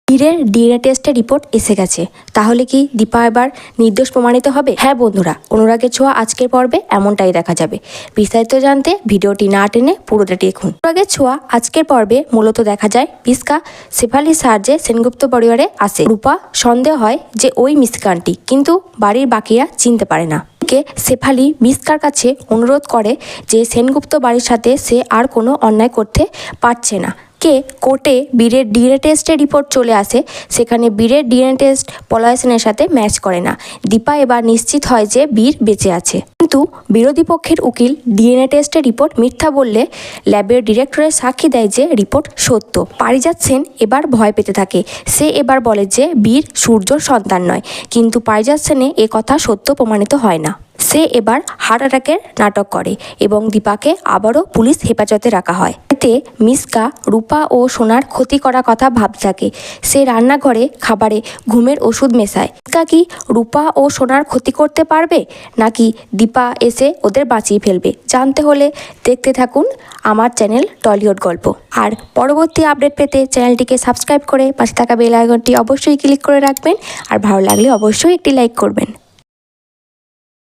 বীরের ডিএনএ টেস্টের রিপোর্ট এসে গেছে। তাহলে কি দীপা এবার নির্দোষ প্রমাণিত হবে? হ্যাঁ বন্ধুরা, অনুরাগের ছোঁয়া আজকের পর্বে এমনটাই দেখা যাবে। বিস্তারিত জানতে ভিডিওটি না টেনে পুরোটা দেখুন। অনুরাগের ছোঁয়া আজকের পর্বে মূলত দেখা যায় মিসকা শেফালির সাহায্যে সেনগুপ্ত পরিবারে আসে। রূপা সন্দেহ হয় যে ওই মিসকা আন্টি, কিন্তু বাড়ির বাকিরা চিনতে পারে না। শেফালি মিসকার কাছে অনুরোধ করে যে সেনগুপ্ত বাড়ির সাথে সে আর কোনো অন্যায় করতে পারছে না। কোর্টে বীরের ডিএনএ টেস্টের রিপোর্ট চলে আসে। সেখানে বীরের ডিএনএ টেস্ট পলাশ সেনের সাথে ম্যাচ করে না। দীপা এবার নিশ্চিত হয় যে বীর বেঁচে আছে, কিন্তু বিরোধী পক্ষের উকিল ডিএনএ টেস্টের রিপোর্ট মিথ্যা বললে ল্যাবের ডিরেক্টরের সাক্ষী দেয় যে রিপোর্ট সত্য। পারিজাত সেন এবার ভয় পেতে থাকে। সে এবার বলে যে বীর সূর্যর সন্তান নয়, কিন্তু পারিজাত সেনে এ কথা সত্য প্রমাণিত হয় না। সে এবার হার্ট অ্যাটাকের নাটক করে এবং দীপাকে আবারও পুলিশ হেফাজতে রাখা হয়। এতে মিসকা রূপা ও সোনার ক্ষতি করার কথা ভাবতে থাকে। সে রান্নাঘরে খাবারে ঘুমের ওষুধ মেশায়। মিসকা কি রূপা ও সোনার ক্ষতি করতে পারবে, নাকি দীপা এসে ওদের বাঁচিয়ে ফেলবে? জানতে হলে দেখতে থাকুন আমার চ্যানেল টলিউড গল্প। আর পরবর্তী আপডেট পেতে চ্যানেলটিকে সাবস্ক্রাইব করে পাশে থাকা বেল আইকনটি অবশ্যই ক্লিক করে রাখবেন। আর ভালো লাগলে অবশ্যই একটি লাইক করবেন।